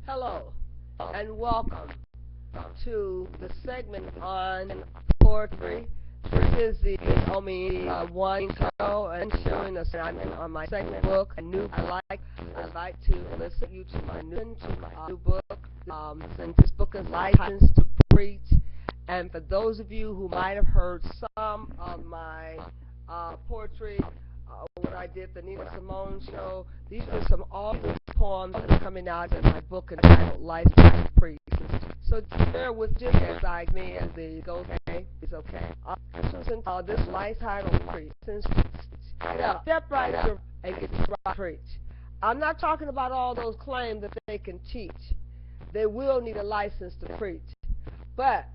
Hello, and welcome to the segment on poetry. This is the one show and showing us I'm on my segment book, a new I'd like to listen you to my new book. Since this book is License to Preach, and for those of you who might have heard some of my poetry when I did the Nina Simone show, these are some awesome poems that are coming out in my book entitled License to Preach. So bear with just as I may as the goes. Okay, it's okay. This life title Preach. Step right up and get to preach. I'm not talking about all those claims that they can teach. They will need a license to preach. But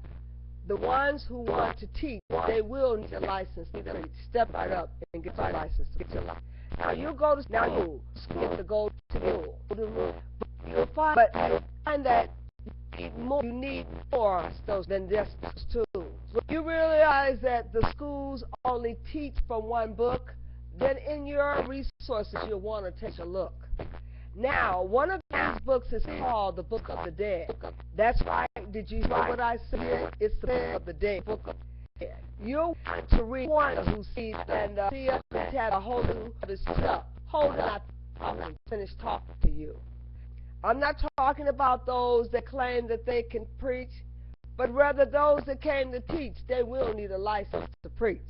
the ones who want to teach, they will need a license to preach. Step right up and get your license to preach. Now you go to school, get to go to school. You'll find that you need more than just tools. When you realize that the schools only teach from one book, then in your resources you'll want to take a look. Now, one of these books is called The Book of the Dead. That's right. Did you hear what I said? It's the Book of the Dead. Book of the Dead. You'll want to read one who sees and see us have a hold of his stuff. Hold it and finish talking to you. I'm not talking about those that claim that they can preach, but rather those that came to teach. They will need a license to preach.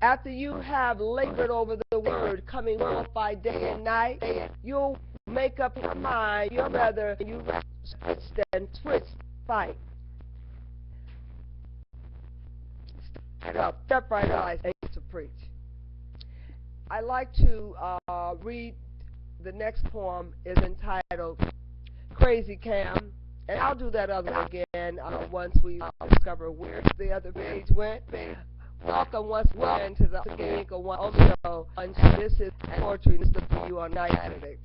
After you have labored over the word, coming forth by day and night, you'll make up your mind. You'll rather you switch than twist, fight. Step right up to preach. I like to read the next poem. Is entitled Crazy Cam, and I'll do that other again once we discover where the other page went. Welcome once again to the Link of One show. This is poetry. This is for you on Saturday.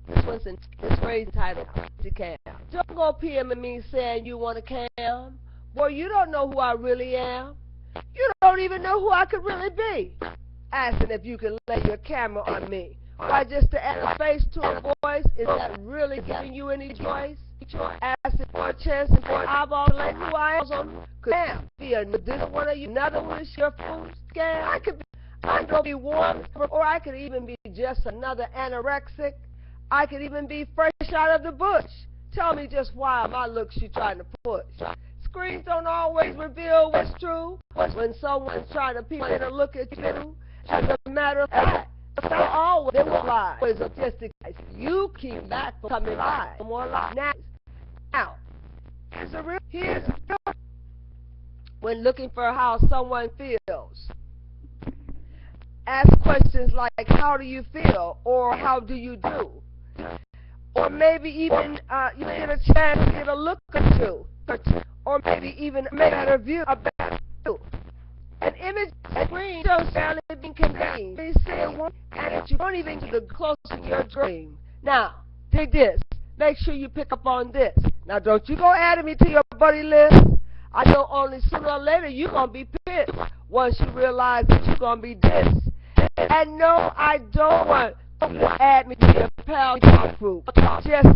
This one's entitled Crazy Cam. Don't go PMing me saying you want to cam. Boy, you don't know who I really am. You don't even know who I could really be. Asking if you can lay your camera on me. Why, just to add a face to a voice, is that really giving you any choice? Asking for a chance and for eyeball like who I am. Damn, be this one of you, another one is your food scam. I could be warm, or I could even be just another anorexic. I could even be fresh out of the bush. Tell me just why my looks you trying to push. Screens don't always reveal what's true. When someone's trying to peep in and look at you, as a matter of fact, they will lie. Just you keep back from coming by. More lies. Now, here's when looking for how someone feels. Ask questions like, how do you feel? Or how do you do? Or maybe even you get a chance to get a look at you. Or maybe even a better view about you. An image screen shows fairly being conveyed. They say one, and you don't even get the closer to your dream. Now, dig this. Make sure you pick up on this. Now, don't you go adding me to your buddy list. I know only sooner or later you're going to be pissed once you realize that you're going to be dissed. And no, I don't want to add me to your pal talk group. Just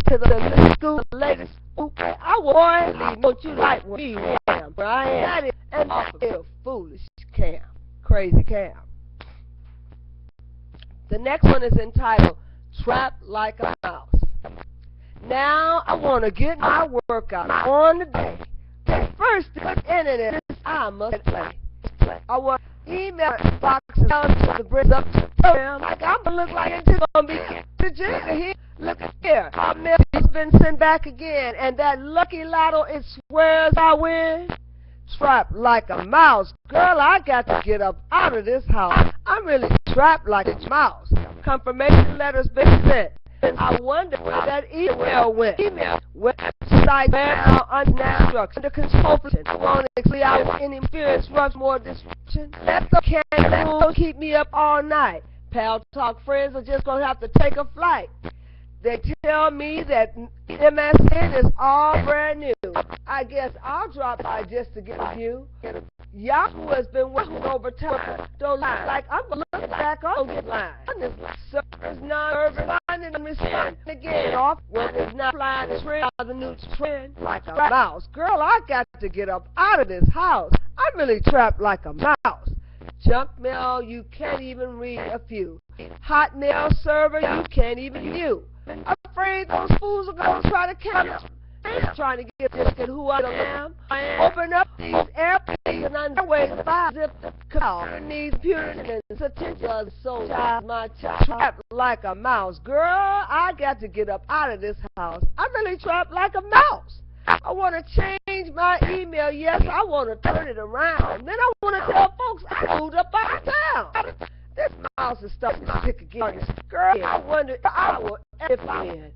to the latest scoop. I want don't you like me, Cam, but I am it, and I feel foolish Cam, crazy Cam. The next one is entitled Trapped Like a Mouse. Now I want to get my workout on the day. First, the internet I must play. I want email boxes down to the bridge up to the program. Like I'm gonna look like it's gonna be the jigger here. Look here, our mail has been sent back again, and that lucky lotto it swears I win. Trapped like a mouse, girl. I got to get up out of this house. I'm really trapped like a mouse. Confirmation letters been sent. I wonder where that email went. Website now under instruction, under construction. I want to see out any interference, rush more disruption. Let the candle keep me up all night. Pal Talk friends are just going to have to take a flight. They tell me that MSN is all brand new. I guess I'll drop by just to get a view. Yahoo has been working overtime. Don't look like I'm going to look back on this line. This server's not responding and responding again. Off when it's not flying the trend, the new trend like a mouse. Girl, I got to get up out of this house. I'm really trapped like a mouse. Junk mail, you can't even read a few. Hotmail server, you can't even view. Afraid those fools are going to try to catch me. I'm trying to get this kid who I am. Open up these airplanes and underway the five zip the call. Needs computers and statistics, so my trapped like a mouse. Girl, I got to get up out of this house. I'm really trapped like a mouse. I want to change my email. Yes, I want to turn it around. Then I want to tell folks I moved up out of town. This mouse is starting to stick again. Girl, I wonder if I will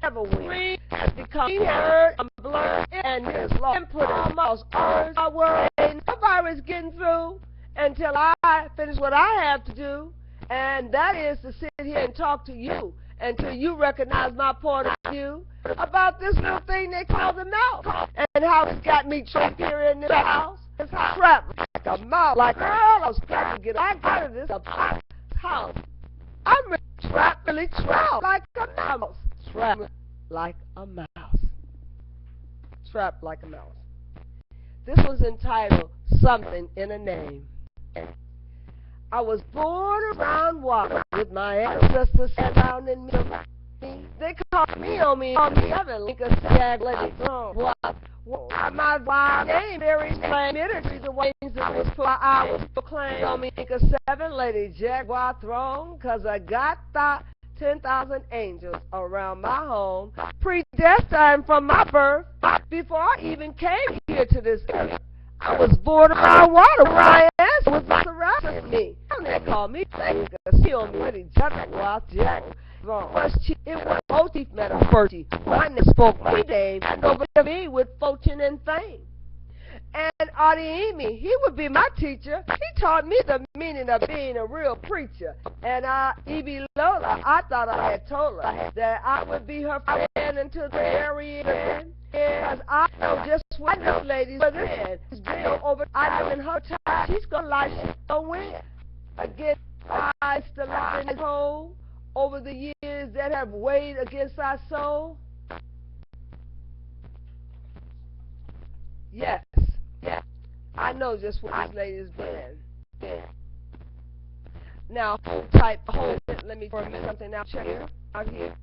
ever win. Has become heard, I'm blurred, and this law input on mouse words. I worry no virus getting through until I finish what I have to do, and that is to sit here and talk to you until you recognize my point of view about this little thing they call the mouse and how it's got me trapped here in this house. It's trapped like a mouse. Like, girl, I was trying to get out of this house. I'm really trapped like a mouse. Trapped like a mouse. Trapped like a mouse. This was entitled Something in a Name. I was born around water with my ancestors surrounding me. They called me on me heaven like a stag lady throne. My wild name varies from military the ways that was I was proclaimed on me like a seven-lady jaguar throne, 'cause I got 10,000 angels around my home, predestined from my birth, before I even came here to this earth. I was born around water where I am, was surrounding me. They call me like a seal me with a jaguar jaguar. It was motif metaphority. One that spoke my name over me with fortune and fame. And Adiemi, he would be my teacher. He taught me the meaning of being a real preacher. And Ibi Lola, I thought I had told her that I would be her friend until the very end. Because I know just what this lady's in. It's been over. I know in her time she's gonna lie, she's gonna win. Again, I still in this hole over the years that have weighed against our soul. Yes. Yeah, I know just what this lady's been. Now, type, hold it. Let me form something out here. Out here.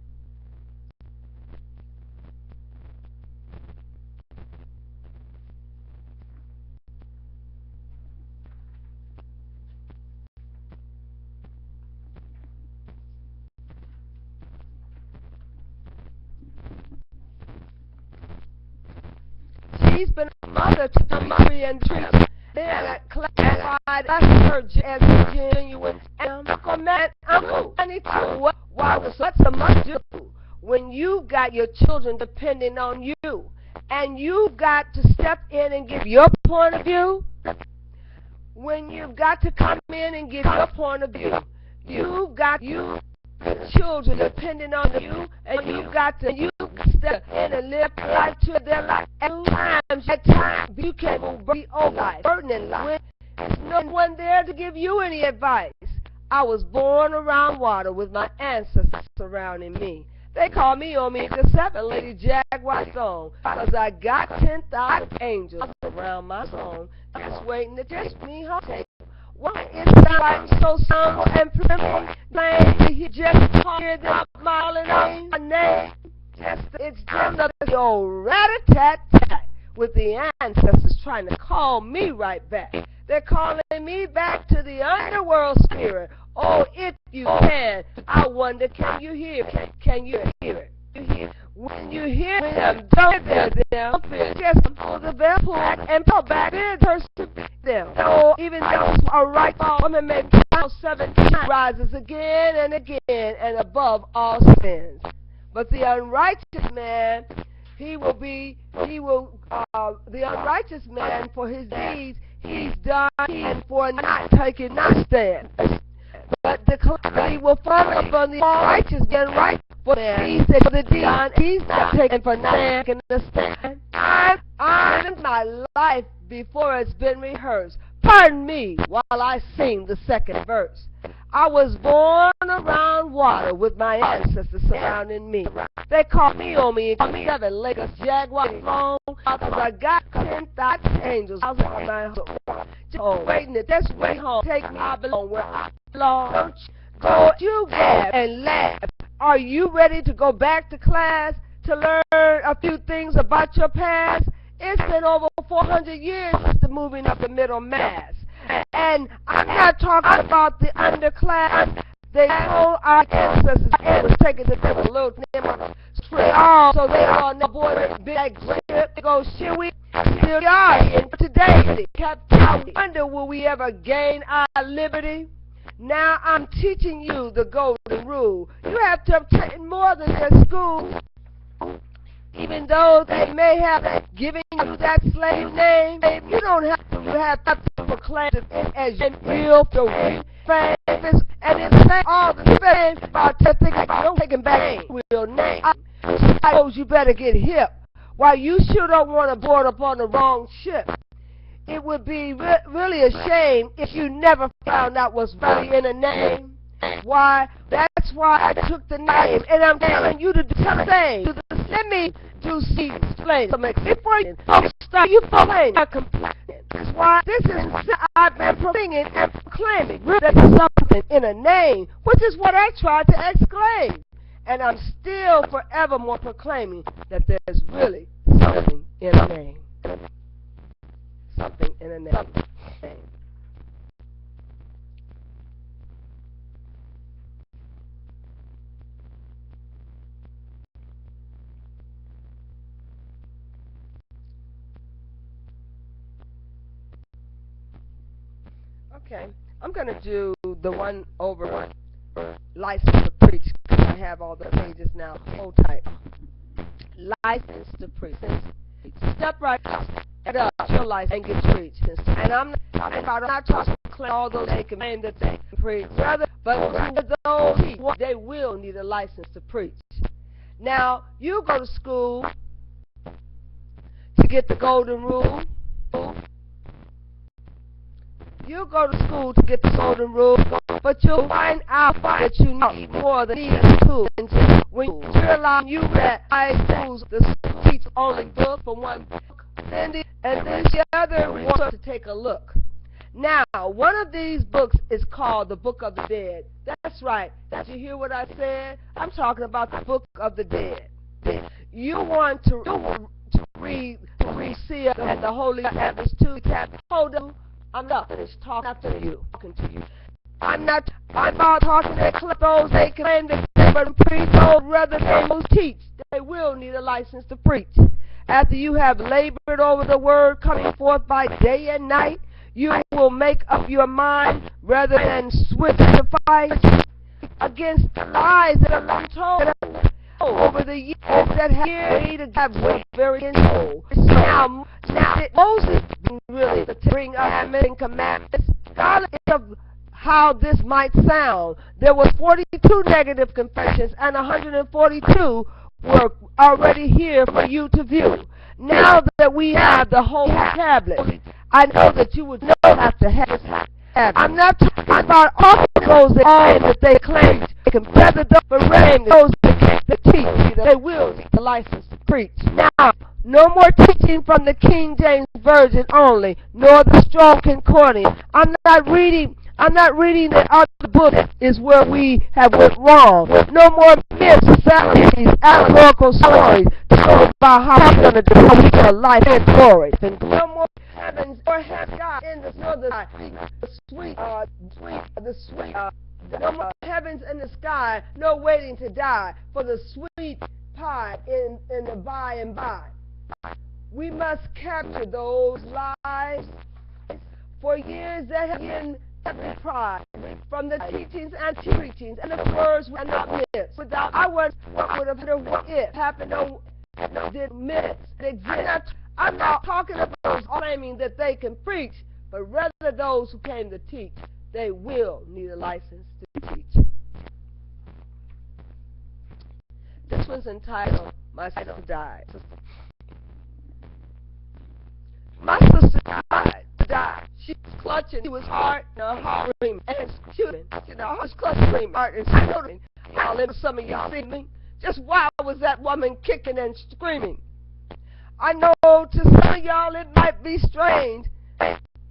She's been a mother to the tree and trees. Then classified as her as genuine. And Uncle Matt, Uncle 92. Why was what's a must do when you got your children depending on you, and you've got to step in and give your point of view? When you've got to come in and give your point of view, you've got children depending on you, and you've got to step in and live life to their life. At times, you can be over burdening when there's no one there to give you any advice. I was born around water with my ancestors surrounding me. They call me on me the seven-lady jaguar song, 'cause I got 10,000 angels around my song, just waiting to take me home. Why it sounds like so somber and prim, plain you just hear them smiling on my name. It's just the old rat-a-tat-tat with the ancestors trying to call me right back. They're calling me back to the underworld spirit. Oh, if you can, I wonder, can you hear it? Can you hear it? When you hear them, don't hear them. Just pull the bell and pull back in to them. So even those who are right woman may count 7 times, rises again and again and above all sins. But the unrighteous man, the unrighteous man for his deeds, he's done and for not taking no stand. But the calamity will fall upon the righteous man, right? For he said the deed, he's not taken for nothing to stand. I'm my life before it's been rehearsed. Pardon me while I sing the second verse. I was born around water with my ancestors surrounding me. They called me on me in 7 Lakers Jaguar flown because I got 10,000 angels on my home. Waiting to this way home. Take me, I belong where I belong. Don't you laugh and laugh. Are you ready to go back to class to learn a few things about your past? It's been over 400 years since the moving of the middle mass. And I'm not talking about the underclass. They told our ancestors it was taken to them a little so they all know boy big ship go shit we still are in today. Captain, wonder will we ever gain our liberty? Now I'm teaching you the golden rule. You have to obtain more than just school. Even though they may have given you that slave name, you don't have to proclaim it as your real famous, and it's all the same about taking back real name. I suppose you better get hip. While you sure don't want to board up on the wrong ship. It would be really a shame if you never found out what's really in a name. Why? That's why I took the name, and I'm telling you to do the same. Let me explain. Before you start, you complain. That's why this is I've been proclaiming and proclaiming. There's something in a name, which is what I tried to exclaim. And I'm still forevermore proclaiming that there's really something in a name. Something in a name. Okay, I'm going to do the one over license to preach because I have all the pages now. Hold tight. License to preach. Step right up your license and get preached. And I'm not talking about all those they claim that they can preach, rather, but those they will need a license to preach. Now, you go to school to get the golden rule. You go to school to get the golden rule, but you'll find out that you need more than these two. When you realize you read high schools, the teach only book for one book, and then the other wants to take a look. Now, one of these books is called the Book of the Dead. That's right. Did you hear what I said? I'm talking about the Book of the Dead. You want to read Seal and the Holy Tablets too. Hold on. I'm not finished talking to you. I'm not talking to those they claim to preach, rather than those teach. They will need a license to preach. After you have labored over the word coming forth by day and night, you will make up your mind rather than switch to fight against the lies that are told over the years that have very soul. Now Moses really to bring up commandments, regardless of how this might sound. There was 42 negative confessions, and 142 were already here for you to view. Now that we have the whole tablet, I know that you would have to have it. I'm not talking about all those that they claim they can feather those that teach. They will need the license to preach. Now, no more teaching from the King James Version only, nor the Strong Concordance. I'm not reading that other book is where we have went wrong. No more myths, fallacies, allegorical stories to show about how we're going to develop our life and glory. No more heavens or God in the sky. No more heavens in the sky, no waiting to die for the sweet pie in the by and by. We must capture those lies. For years there have been pride from the teachings and preachings and the words were not myths. Without I would have happened if happened did myths exist. I'm not talking about those claiming that they can preach, but rather those who came to teach. They will need a license to teach. This one's entitled My Sister Died. My sister died. She was clutching. She was hard and hard screaming. And screaming. She was clutching, screaming, hard and screaming. Y'all, let some of y'all see me. Just why was that woman kicking and screaming? I know to some of y'all it might be strange.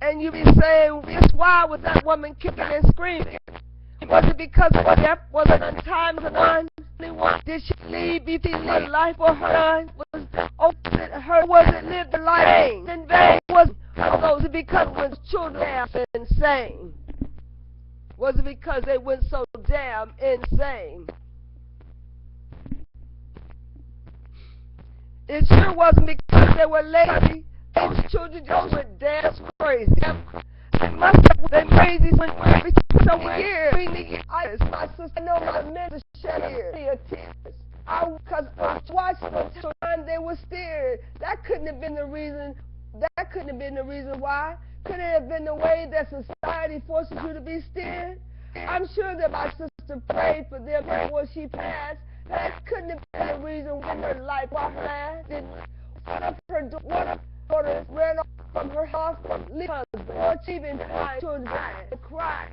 And you be saying, just why was that woman kicking and screaming? Was it because her death was an untimely one? Did she leave before life for her son? Was it lived a life in vain? Was it because when children have been insane? Was it because they went so damn insane? It sure wasn't because they were lazy. Those children just went damn crazy. They must have been crazy when every so years. My sister, I know my men to shed tears. Because I watched the time they were steered. That couldn't have been the reason. That couldn't have been the reason why. Could it have been the way that society forces you to be steered? I'm sure that my sister prayed for them before she passed. That couldn't have been the reason why her life was last. One of her daughters ran off from her husband, or she even tried to cry.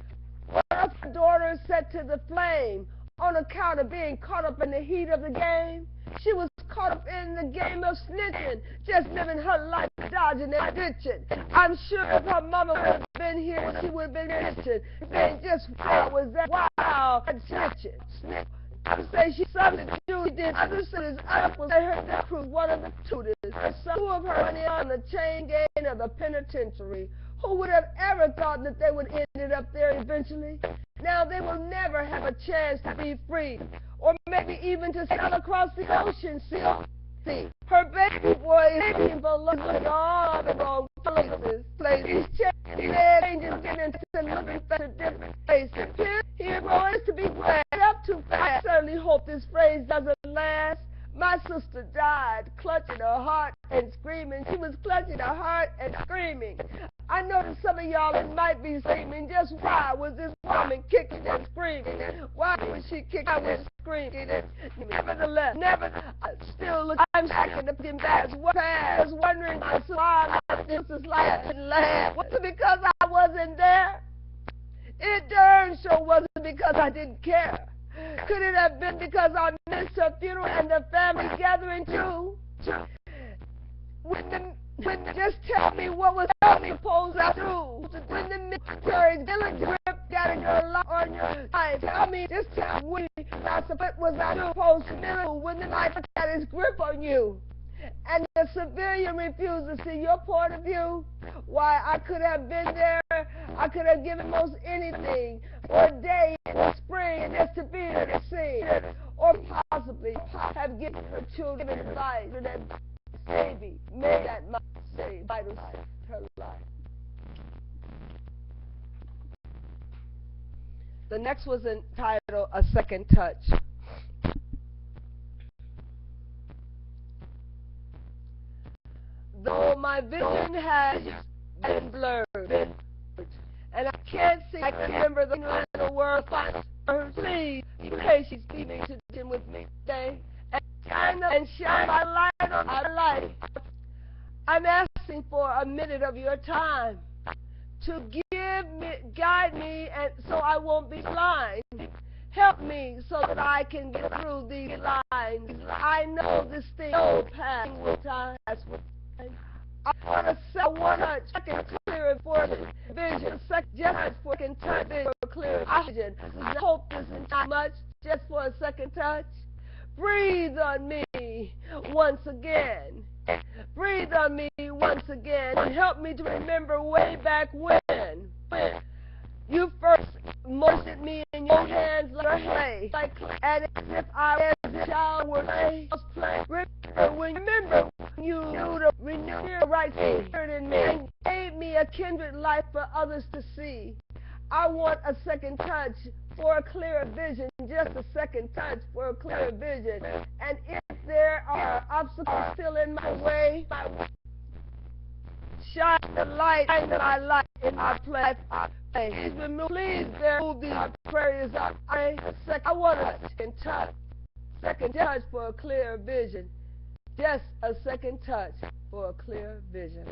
One of her daughters set to the flame on account of being caught up in the heat of the game. She was caught up in the game of snitching, just living her life dodging and ditching. I'm sure if her mama would have been here, she would have been bitching, saying just how was that wild and snitching. I say she substituted, she did other cities, I was her crew, one of the tutors, two of her money on the chain gang of the penitentiary. Who would have ever thought that they would end up there eventually? Now they will never have a chance to be free, or maybe even to sail across the ocean. See, her baby boy is looking for all the wrong places. Changes get into looking for different places. Here is to be glad up too fast. I certainly hope this phrase doesn't last. My sister died, clutching her heart and screaming. She was clutching her heart and screaming. I know that some of y'all might be screaming, just why was this woman kicking and screaming? Why was she kicking and screaming? Nevertheless, I still look, I'm second up in back. I was wondering why this is like last. Was it because I wasn't there? It darn sure wasn't because I didn't care. Could it have been because I missed her funeral and the family gathering too? Just tell me what was I supposed to do? When the military grip got in your life on your life, just tell me what was I supposed to do when the knife got its grip on you? And the civilian refused to see your point of view? Why, I could have been there. I could have given most anything for a day in the spring just to be there to see. Or possibly have given her children life to that baby. May that might save vital her life. The next was entitled A Second Touch. Though my vision has been blurred, and I can't see, I can remember the little word, please, pray she's keeping to with me today, and shine my light on our life. I'm asking for a minute of your time to guide me, and so I won't be blind. Help me so that I can get through these lines. I know this thing will pass with time. I want to set one second clear for the vision, just for clear vision. I hope this isn't too much, just for a second touch. Breathe on me once again. Breathe on me once again and help me to remember way back when. You first motioned me in your hands like and as if I was a child were play. Remember you to renew your right spirit in me and gave me a kindred life for others to see. I want a second touch for a clearer vision, just a second touch for a clearer vision. And if there are obstacles still in my way, shine the light in my life in my place. Please remove these prayers. I want a second touch for a clear vision. Just a second touch for a clear vision.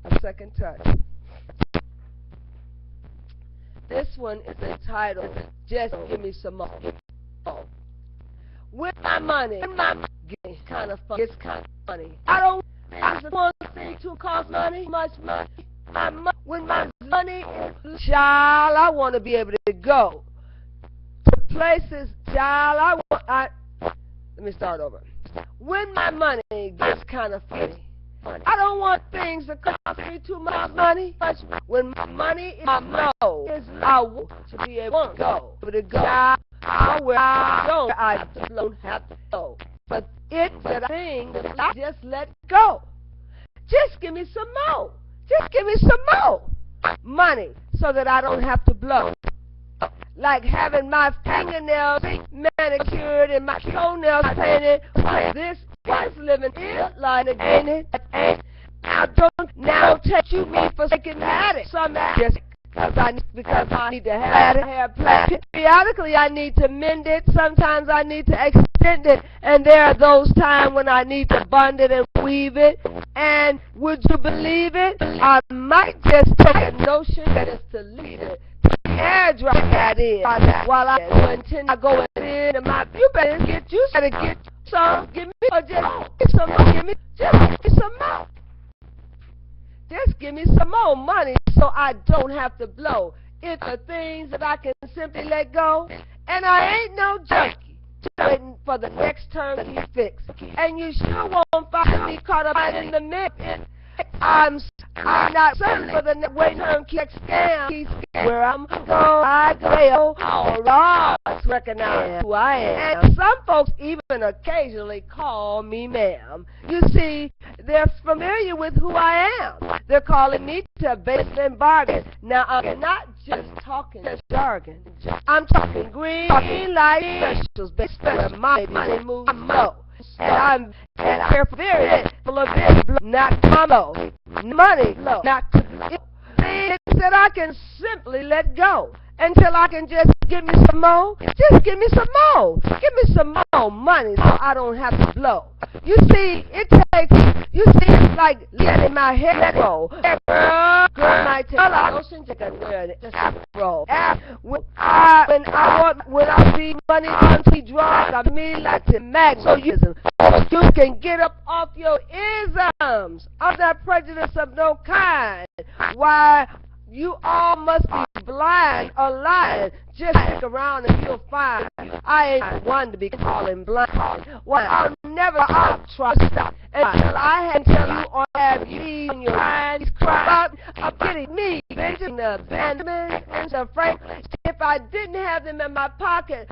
A second touch. This one is entitled, Just Give Me Some More. With my money, it's kind of funny. I don't want things to cost money, much money. When my money is, child, I want to be able to go to places, child, let me start over. When my money gets kind of funny, I don't want things to cost me too much money. When my money is low, I want to be able to go. Where I don't have to go. But it's a thing that I just let go. Just give me some more. Just give me some more money so that I don't have to blow. Like having my fingernails manicured and my toenails painted. This is living like again. Now don't take me for taking at it. Some just because I need to have hair plait. Periodically I need to mend it. Sometimes I need to extend it. And there are those times when I need to bund it and weave it. And would you believe it? I might just take a notion that is to leave it. Air dry that is while I go in and my you better get some, give me or just some give me some more. Just give me some more money so I don't have to blow. It's the things that I can simply let go. And I ain't no junkie waiting for the next turn to be fixed. And you sure won't find me caught up in the mix. I'm not certain for the way turn kicks down. Where I'm going, I go, or all recognize who I am. And some folks even occasionally call me ma'am. You see, they're familiar with who I am. They're calling me to base and bargain. Now, I'm not just talking jargon. I'm talking green light specials, where my money moves low. And I'm careful, very full of this, not combo. Money, low, not things that I can simply let go until I can just give me some more. Just give me some more. Give me some more money so I don't have to blow. You see, it's like letting my head roll. Girl might tell I notion you can wear it just roll. When I see money on TV draws, I mean like to match so you can get up off your isms. I'm not prejudiced of no kind. Why, you all must be blind or lying. Just stick around and you'll find I ain't one to be calling blind. Well, I'll try to stop until I had tell you or have you in your eyes cry about getting me mentioning the abandonment and the frank. If I didn't have them in my pocket,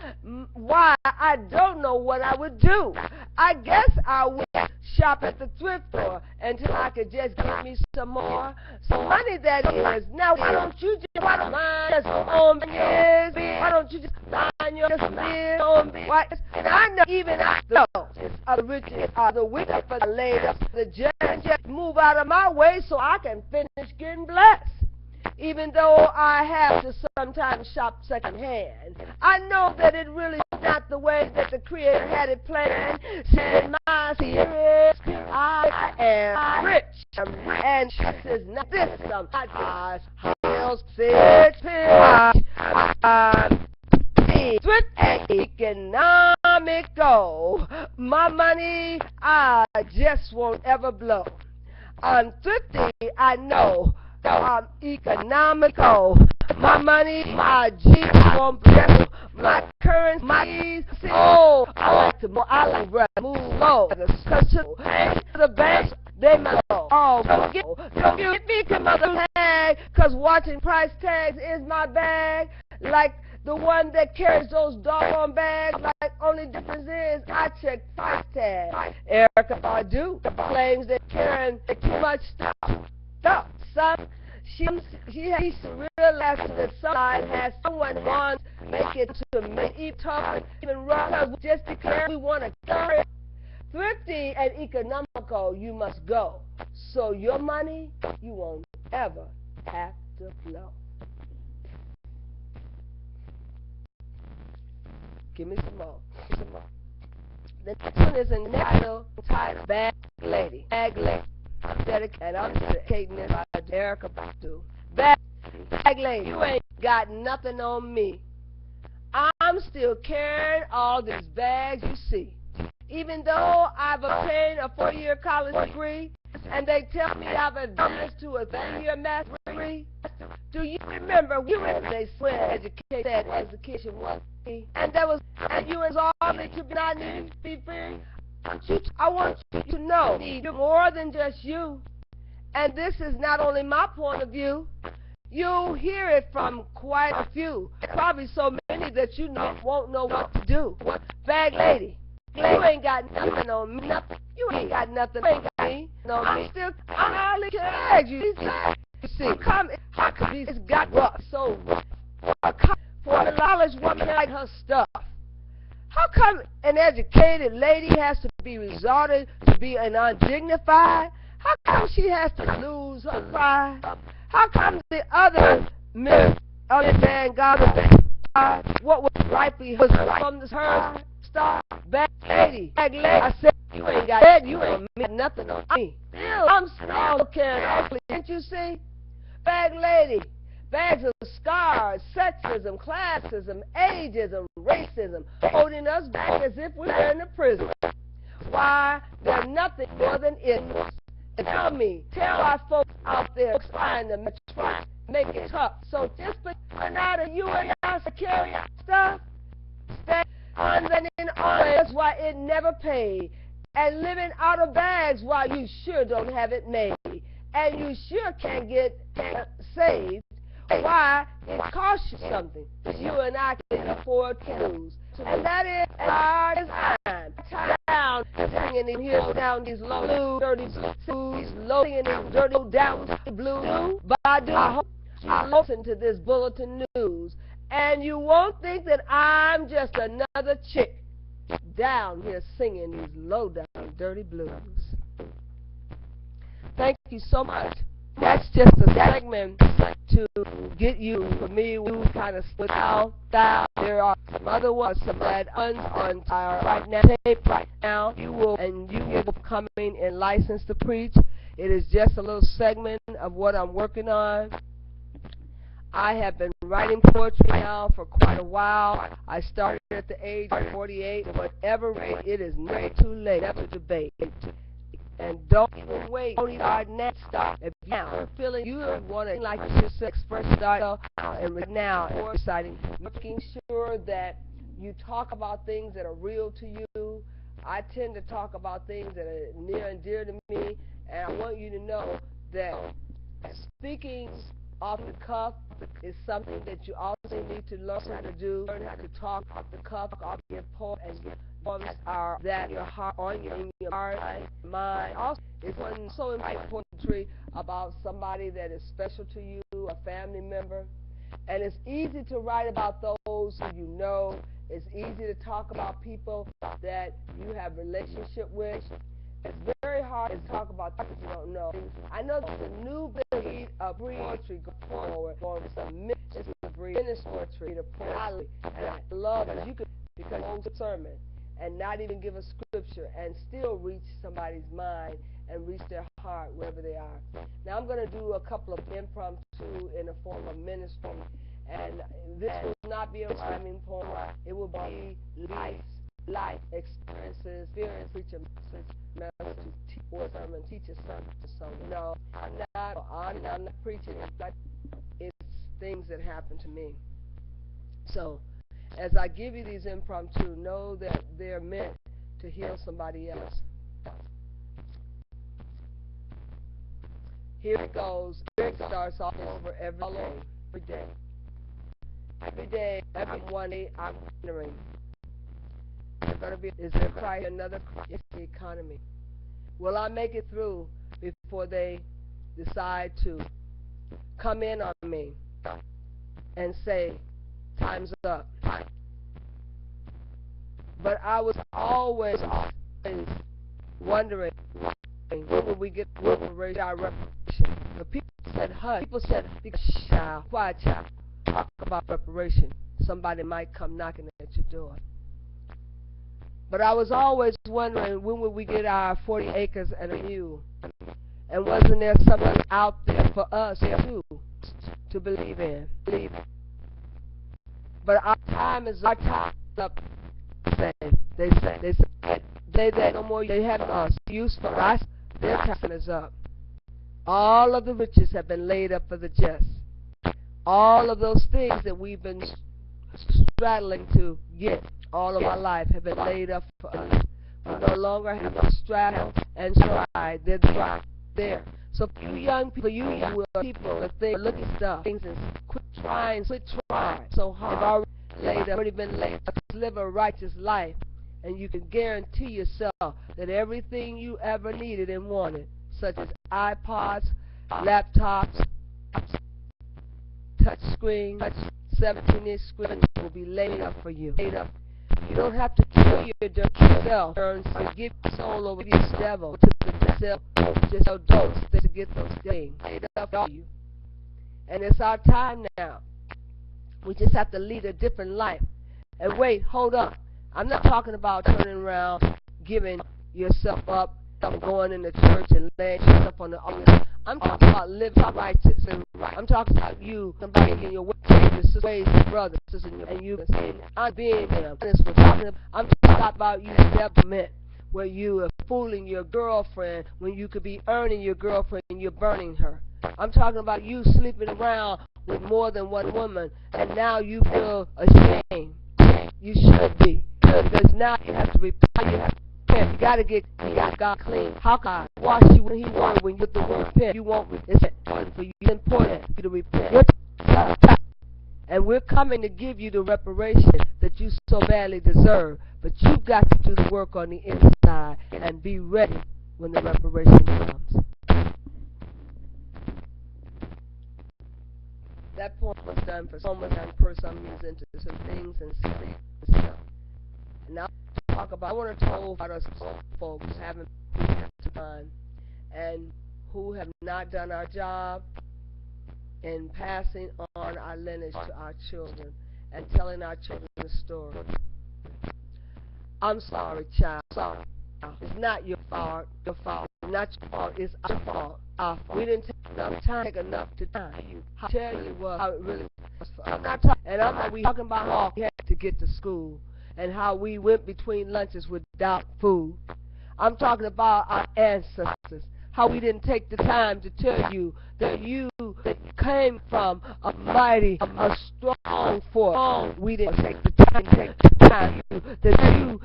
why, I don't know what I would do. I guess I would shop at the thrift store until I could just get me some more. Some money that is. Now, why don't you just mind on this? Why don't you just mind your live on what? And I know even after the riches are the wicked for the laid up the judge, just move out of my way so I can finish getting blessed. Even though I have to sometimes shop secondhand, I know that it really is not the way that the Creator had it planned. In my spirit, I am rich, and this is not this some hills, economical. My money, I just won't ever blow. I'm thrifty, I know. I'm economical. My money, my G's won't blow. My currency, I like to move low. The banks, they must go. Don't get me to mother tag, cause watching price tags is my bag. Like the one that carries those doggone bags, like only difference is I check price tag. Erica Badu claims they're carrying too much stuff. She realized that someone has someone wants to make it to me tough, even rough, just because we want to carry. Thrifty and economical, you must go. So your money, you won't ever have to blow. Give me some more. The next one is entitled Bag Lady. And I'm dedicating this to Erica Badu. Bag Lady, you ain't got nothing on me. I'm still carrying all these bags you see. Even though I've obtained a 4-year college degree, and they tell me I've advanced to a 3-year master's degree, do you remember when they said education was free? And you was all that you not need to be free? I want you to know you're more than just you. And this is not only my point of view. You'll hear it from quite a few, probably so many that you won't know what to do. Bag lady, you ain't got nothing on me. You ain't got nothing on me. No, I'm hardly can you. You see, how come these got rough so rough? For a college woman like her stuff. How come an educated lady has to be resorted to be an undignified? How come she has to lose her pride? How come the other man got what was rightfully hers from her star? Bag lady, I said, you ain't got that, you ain't got nothing on me. Still, I'm still carrying ugly, can't you see? Bag lady, bags of scars, sexism, classism, ageism, racism, holding us back as if we were in a prison. Why, they're nothing more than ignorance. Tell our folks out there trying to make it tough. So just put out of you and I to carry stuff, stay on in oil, why it never paid, and living out of bags while you sure don't have it made, and you sure can't get saved. Why? It costs you something that you and I can afford to lose. And that is our time. Down, singing in here down these low, dirty blues, singing these dirty down blues. But I hope you listen to this bulletin news, and you won't think that I'm just another chick down here singing these low down dirty blues. Thank you so much. That's just a segment to get you familiar with kind of style. There are some other ones, some that on right now tape right now. You will be coming and licensed to preach. It is just a little segment of what I'm working on. I have been writing poetry now for quite a while. I started at the age of 48. Whatever rate, it is never too late, never to debate. And don't even wait. Don't even start. If you're feeling you want to, like you just express start and now, or exciting, making sure that you talk about things that are real to you. I tend to talk about things that are near and dear to me, and I want you to know that speaking off the cuff is something that you also need to learn how to do. Learn how to talk off the cuff, off your poem, and your poems are that your heart, on your heart, mind. Also, it's one so important poetry about somebody that is special to you, a family member. And it's easy to write about those who you know. It's easy to talk about people that you have relationship with. It's very hard to talk about things you don't know. I know there's a new breed of poetry going forward, or some ministry to poetry, and I love it. You could hold a sermon and not even give a scripture and still reach somebody's mind and reach their heart wherever they are. Now I'm going to do a couple of impromptu in the form of ministry, and this will not be a rhyming poem. It will be life experiences, preach a message, or sermon, teach a sermon. No, I'm not preaching. It's things that happen to me. So, as I give you these impromptu, know that they're meant to heal somebody else. Here it goes. It starts off over every day. Every day, every one day, I'm wondering, is there probably another crisis in the economy? Will I make it through before they decide to come in on me and say, time's up? But I was always wondering, when will we get our reparation? The people said, hush. People said, child, quiet child, talk about reparation. Somebody might come knocking at your door. But I was always wondering, when will we get our 40 acres and a mule? And wasn't there something out there for us, too, to believe in? But our time is up. They no more. They have us use for us. Their time is up. All of the riches have been laid up for the just. All of those things that we've been straddling to get all of our life have been laid up for us. We no longer have to straddle and stride. They're right there. So for you young people, you people that think looking stuff, things and quit trying so hard. They've already been laid up to live a righteous life, and you can guarantee yourself that everything you ever needed and wanted, such as iPods, laptops, touch screens, 17-inch screens, will be laid up for you. You don't have to kill your dirty self to give your soul over to the devil, to the devil, just so those to get those things laid up for you. And it's our time now. We just have to lead a different life. And wait, hold up. I'm not talking about turning around, giving yourself up, going into church and laying yourself on the altar. I'm talking about living righteous. I'm talking about you, somebody in your ways, brothers, and you. I'm being honest with you. I'm talking about you devilment, where you are fooling your girlfriend when you could be earning your girlfriend and you're burning her. I'm talking about you sleeping around with more than one woman, and now you feel ashamed. You should be, because now you have to repent. You gotta get God clean. How can I wash you when He wants when you get the word repent? You won't repent. It's important for you. It's important for you to repent. And we're coming to give you the reparation that you so badly deserve. But you've got to do the work on the inside and be ready when the reparation comes. That poem was done for someone that person who's into some things and stuff. And now talk about, I want to talk about us folks having time and who have not done our job in passing on our lineage to our children and telling our children the story. I'm sorry, child. It's not your fault. Not your fault. It's our fault. We didn't take enough time to tell you how it really was for us. I'm not talking about how we had to get to school and how we went between lunches without food. I'm talking about our ancestors, how we didn't take the time to tell you that you came from a mighty, a strong force. We didn't take the time to tell you that you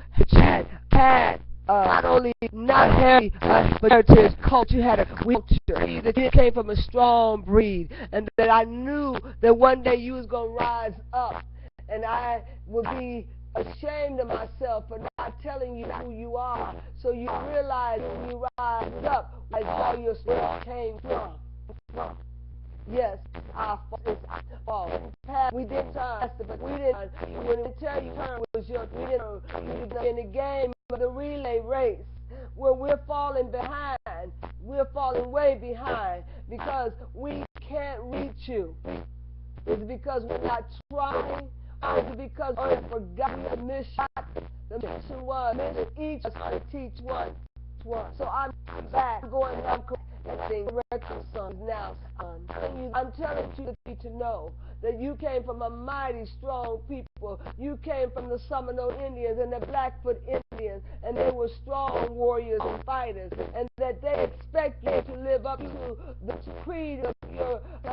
had not only not heritage, but heritage culture. You had a culture, that you came from a strong breed, and that I knew that one day you was going to rise up, and I would be ashamed of myself for not telling you who you are, so you realize when you rise up where your strength came from. Yes, our fault. We did turn, but we didn't. When we tell you turn was your, we didn't in the game of the relay race where we're falling behind. We're falling way behind because we can't reach you. Is it because we're not trying? Or is it because we forgot the mission? The mission was to each of us to teach one. So I'm back going down correcting sons now, son. I'm telling you to know that you came from a mighty strong people. You came from the Seminole Indians and the Blackfoot Indians, and they were strong warriors and fighters, and that they expect you to live up to the creed of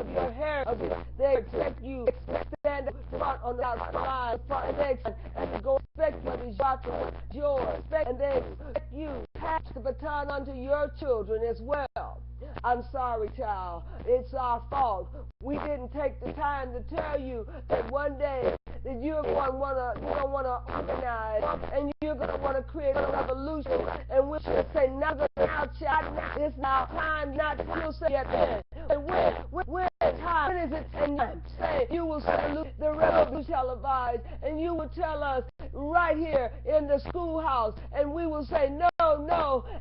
your heritage. They expect you to stand up front on the outside, and to go expect you to yours, and they expect you to pass the baton on to your children as well. I'm sorry, child. It's our fault. We didn't take the time to tell you that one day that you're going to want to organize and you're going to want to create a revolution. And we should say, never now, child. It's now time not to say yet then. And when time? When is it time? Say, you will salute the revolution televised, and you will tell us right here in the schoolhouse, and we will say no,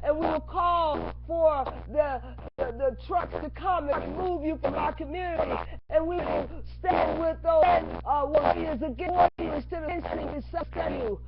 and we will call for the trucks to come and remove you from our community, and we will stand with those warriors against warriors to the standing beside you.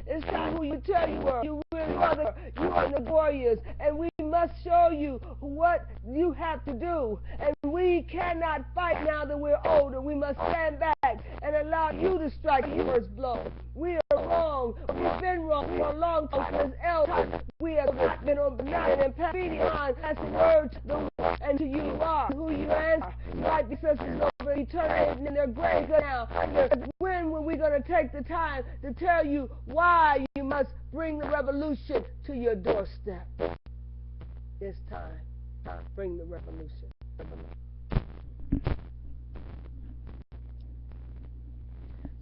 It's time who you tell you were. You really are the warriors, and we must must show you what you have to do. And we cannot fight now that we're older. We must stand back and allow you to strike the first blow. We are wrong. We've been wrong for a long time. As elders, we have not been obedient and passing on as the word to the Lord and to you are who you answer. Right, because it's over eternity in their graves now. When were we going to take the time to tell you why you must bring the revolution to your doorstep? It's time. Bring the revolution.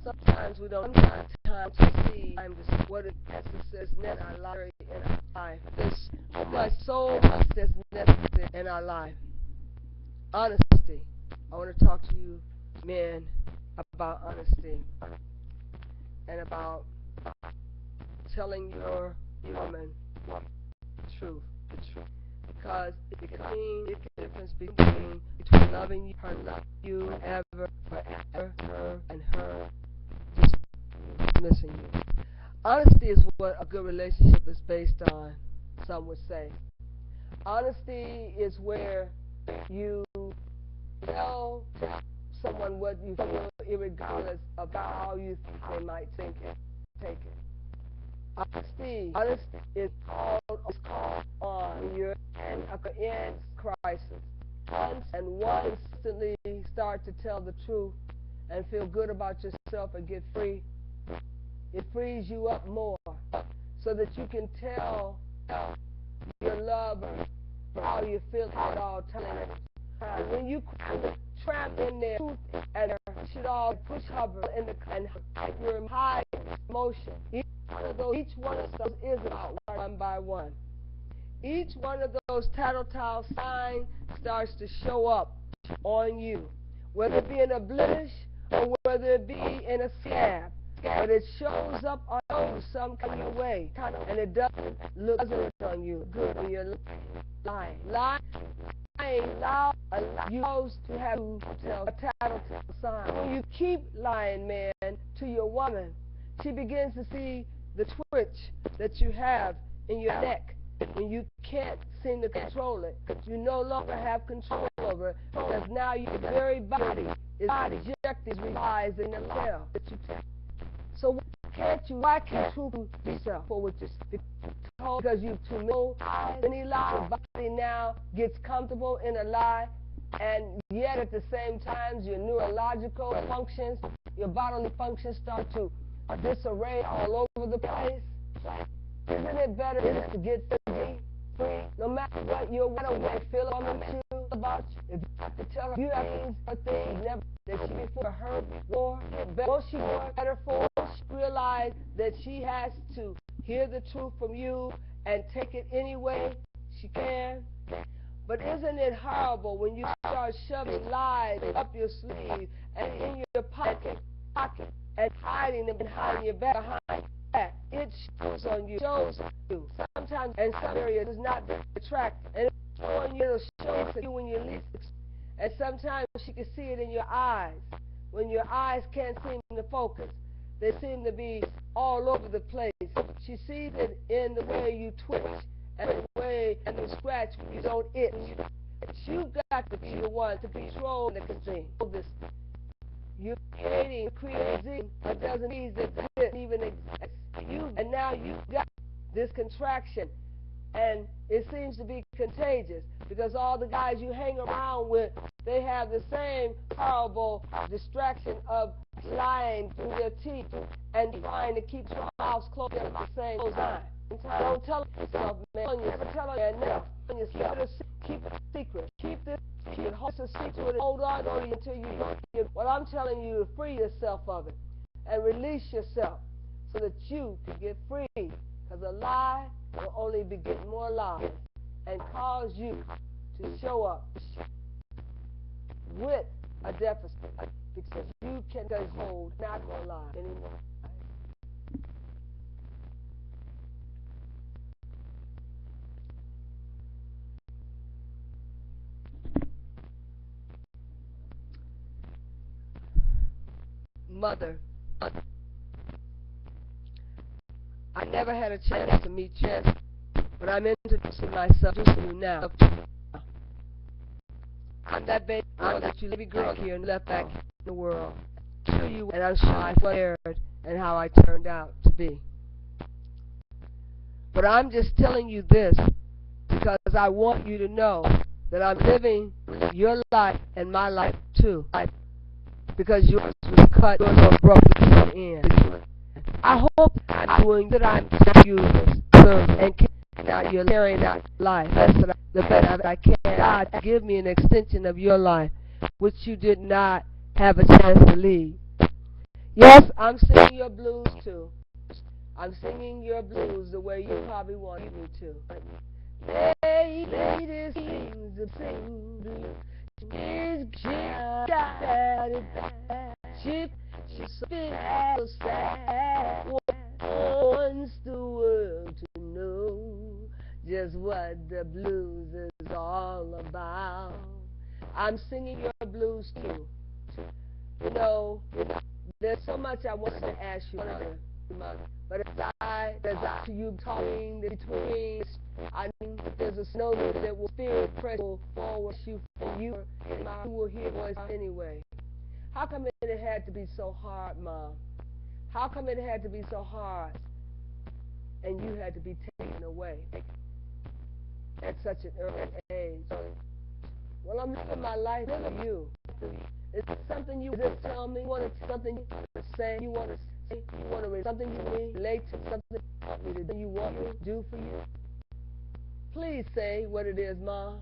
Sometimes we don't have time to see what is necessary in our life. This much so much that's necessary in our life. Honesty. I want to talk to you men about honesty and about telling your woman the truth. Because it can mean the difference between loving you ever, forever, her and her just missing you. Honesty is what a good relationship is based on, some would say. Honesty is where you tell someone what you feel, irregardless of how you think they might take it. Honesty is called on when you're in a crisis. One instantly start to tell the truth and feel good about yourself and get free. It frees you up more so that you can tell your lover how you feel at all times. And when you trap in there and push it all, push hover in the and your high emotion. Each one of those is about one by one. Each one of those telltale signs starts to show up on you, whether it be in a blemish or whether it be in a scab. But it shows up on you some kind of way, and it doesn't look good on you. Good when you're lying. Lying loud, you're supposed to have a telltale sign. When you keep lying, man, to your woman, she begins to see the twitch that you have in your neck, and you can't seem to control it. You no longer have control over it, because now your very body is rejected, realized in the cell that you take. So why can't you be yourself for what you're because you too many lies. Your body now gets comfortable in a lie, and yet at the same time your neurological functions, your bodily functions start to disarray all over the place. Isn't it better just to get free? No matter what your woman feel about you, if you have to tell her you have things never that she before heard before, will she work better for her? She realize that she has to hear the truth from you and take it any way she can. But isn't it horrible when you start shoving lies up your sleeve and in your pocket and hiding them behind your back? Behind it shows on you. Sometimes, and some areas is not attractive, and it's showing you, it'll show you when you least. And sometimes she can see it in your eyes. When your eyes can't seem to focus, they seem to be all over the place. She sees it in the way you twitch and the way you scratch when you don't itch. You've got to be the one to control the control this. You're creating that doesn't mean that it even exists. And now you've got this contraction, and it seems to be contagious because all the guys you hang around with, they have the same horrible distraction of lying through their teeth and trying to keep your mouths closed at the same time. Don't tell yourself, man. Tell her enough. Keep it a secret. Keep it a secret. Hold on to it until you get what I'm telling you to free yourself of it and release yourself so that you can get free. Because a lie will only beget more lies and cause you to show up with a deficit because you can't hold not more lies anymore. Mother, I never had a chance to meet you, But I'm introducing myself to you now. I'm that baby, I'm that you baby girl here and left back in the world. To you, and I'm sure I fared and how I turned out to be. But I'm just telling you this because I want you to know that I'm living your life and my life too. Because yours was cut, yours was broken to the end. I hope I'm doing that I'm to you and you're carrying out life the best I can. God, give me an extension of your life, which you did not have a chance to lead. Yes, I'm singing your blues too. I'm singing your blues the way you probably wanted me to. Lady sings the blues. She's so sad. Wants the world to know just what the blues is all about. I'm singing your blues too. You know, there's so much I wanted to ask you, but as I to you talking between, I know that there's a snow that will spirit press forward you, and you will hear voice anyway. How come it had to be so hard, Mom? How come it had to be so hard, and you had to be taken away at such an early age? Well, I'm living my life for you. Is it something you just tell me? You want to something you say? You want to say? You want to something you relate to something that you want me to do for you? Please say what it is, Mom,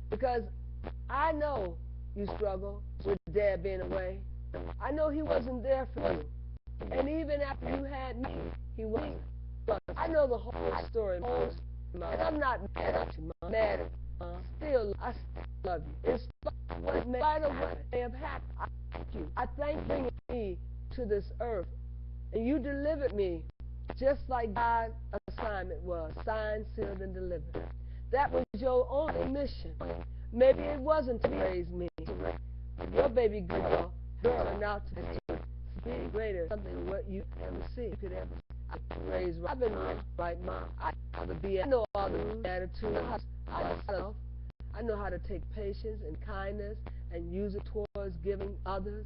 because I know you struggle with Dad being away. I know he wasn't there for you, and even after you had me, he wasn't. I know the whole story, Mom, and I'm not mad at you, Mom. Mad at you. Still, I still love you. In spite of what may have happened, I thank you. I thank you for bringing me to this earth, and you delivered me just like God's assignment was, signed, sealed, and delivered. That was your only mission. Maybe it wasn't to raise me. Your baby girl turned out to be greater, something what you ever see. You could ever raise. I've been right, Mom. I know all the attitude. I know how to take patience and kindness and use it towards giving others.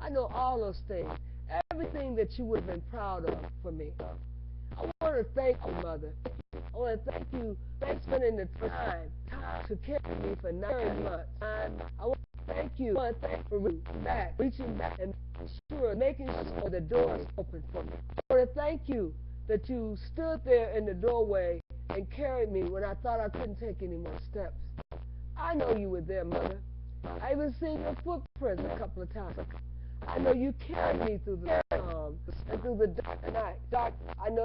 I know all those things. Everything that you would have been proud of for me. I want to thank you, Mother. I want to thank you for spending the time to care for me for 9 months. I want to thank you. I want to thank you for reaching back and making sure the doors open for me. I want to thank you that you stood there in the doorway and carried me when I thought I couldn't take any more steps. I know you were there, Mother. I even seen your footprints a couple of times. I know you carried me through the storm and through the dark night. I know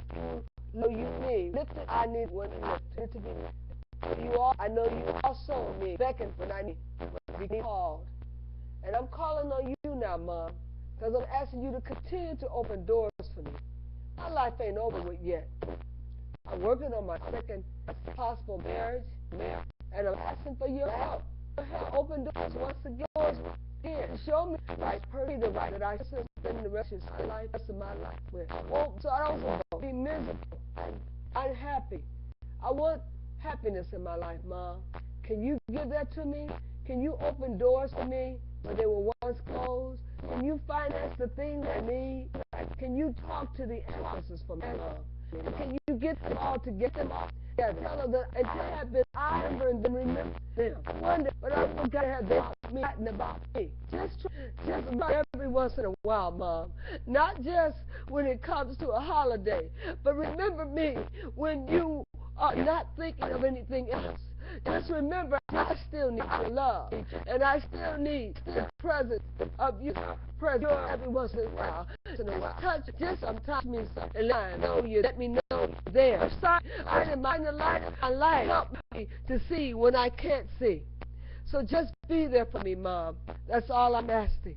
you need. Lifted, I need when lifted to be lifted. I know you also need. Beckoned when I need to be called. And I'm calling on you now, Mom, because I'm asking you to continue to open doors for me. My life ain't over with yet. I'm working on my second possible marriage, and I'm asking for your help. Open doors once again. Show me the right person that I should spend the rest of my life with. So I don't be miserable and unhappy. I want happiness in my life, Mom. Can you give that to me? Can you open doors for me where they were once closed? Can you finance the things I need? Can you talk to the ancestors for me, Mom? Can you get them all together? Tell them that until I have been, I remember them. I wonder, but I forgot to have them meeting about me. Just every once in a while, Mom. Not just when it comes to a holiday, but remember me when you are not thinking of anything else. Just remember, I still need your love, and I still need the presence of you. Present every once in a while. Touch, just sometimes me and I know you. Let me know you're there. I'm sorry, I didn't mind the light of my life. Help me to see when I can't see. So just be there for me, Mom. That's all I'm asking.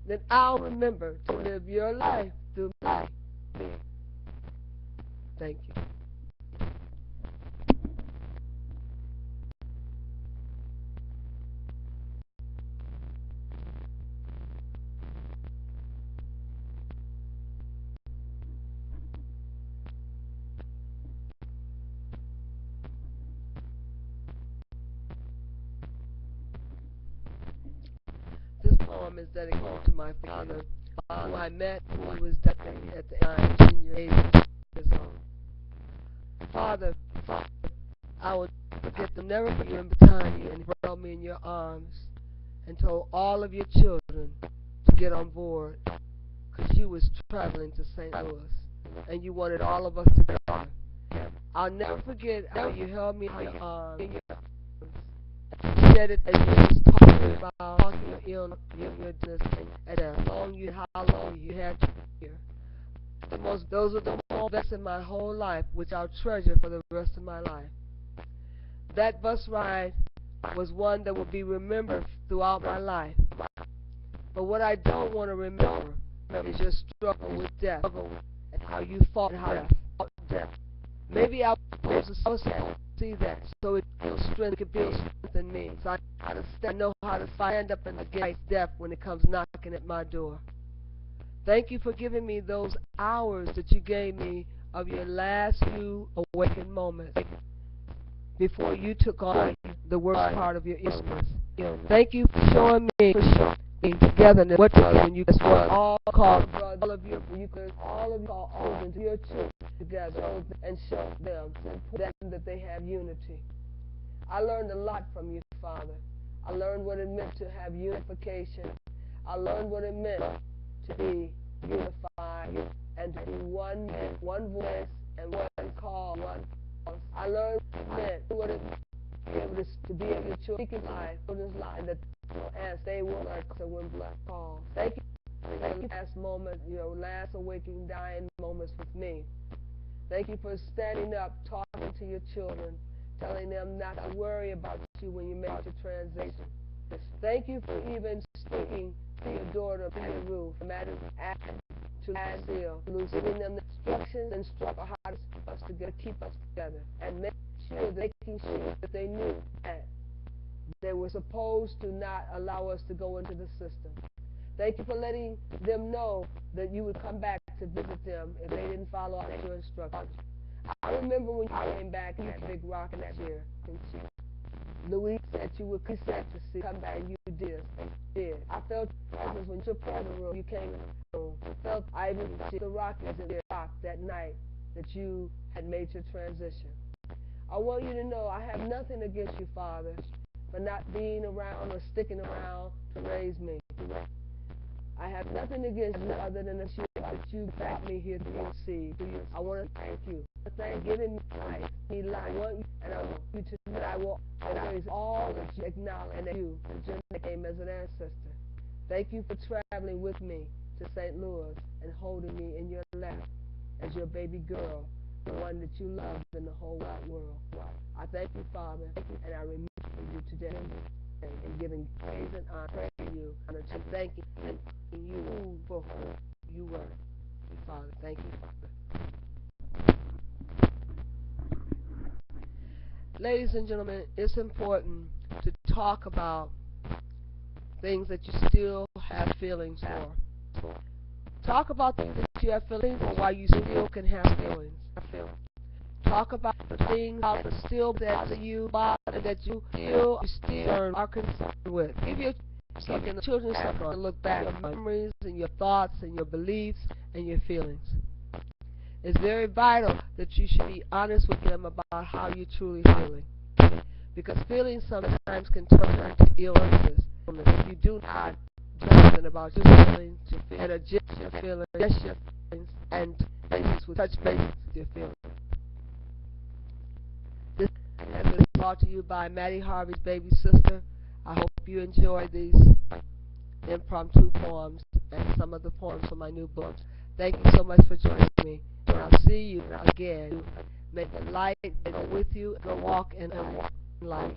Then I'll remember to live your life through me. Thank you. poem is dedicated to my father, who I met when he was dedicated at the age of 10 years old. Father, I will forget to never forget you behind you and held me in your arms and told all of your children to get on board because you was traveling to St. Louis and you wanted all of us to get on. I'll never forget how you held me in your arms. You said it as you was talking about your illness, your distance, and how long you had to be here. Those are the most best in my whole life, which I'll treasure for the rest of my life. That bus ride was one that will be remembered throughout my life. But what I don't want to remember is your struggle with death and how you fought death. Maybe I was supposed to see that so it could build strength in me. So I know how to stand up and against death when it comes knocking at my door. Thank you for giving me those hours that you gave me of your last few awakened moments before you took on the worst part of your illness. Thank you for showing me togetherness. What when you all called all of you called into your children together and show them that they have unity. I learned a lot from you, Father. I learned what it meant to have unification. I learned what it meant to be unified and to be one voice and one call. I learned what it meant to be able to children's life, and that as they will answer when blood calls. Thank you for your last moment, your last awakening, dying moments with me. Thank you for standing up, talking to your children, telling them not to worry about you when you make your transition. Thank you for even speaking to your daughter, Peter Ruth, to Lucille, giving them the instructions and how to keep us together, and making sure that they knew that they were supposed to not allow us to go into the system. Thank you for letting them know that you would come back to visit them if they didn't follow out your instructions. I remember when you came back in that big rocking chair. Louise said you would consent to come back, and you did. I felt presence when you took part of the room. You came in the room. I felt I even see the Rockies in their rock that night that you had made your transition. I want you to know I have nothing against you, Father, for not being around or sticking around to raise me. I have nothing against you other than that you brought me here to see. I want to thank you for giving me life. I want you, and I want you to know that I will always acknowledge and that you came as an ancestor. Thank you for traveling with me to St. Louis and holding me in your lap as your baby girl, the one that you loved in the whole wide world. I thank you, Father, and I remember you today and giving praise and honor to you, and thank you for who you were. Father, thank you, Father. Ladies and gentlemen, it's important to talk about things that you still have feelings for. Talk about things that you have feelings for while you still can have feelings. Talk about the things that still that you bother, that you still are concerned with. Give your children something to look back at your memories and your thoughts and your beliefs and your feelings. It's very vital that you should be honest with them about how you're truly feeling. Because feelings sometimes can turn into illnesses. If you do not do something about your feelings and adjust your feelings and touch base with your feelings. This has been brought to you by Maddie Harvey's baby sister. I hope you enjoy these impromptu poems and some of the poems from my new book. Thank you so much for joining me, and I'll see you again. May the light go with you and go walk in light.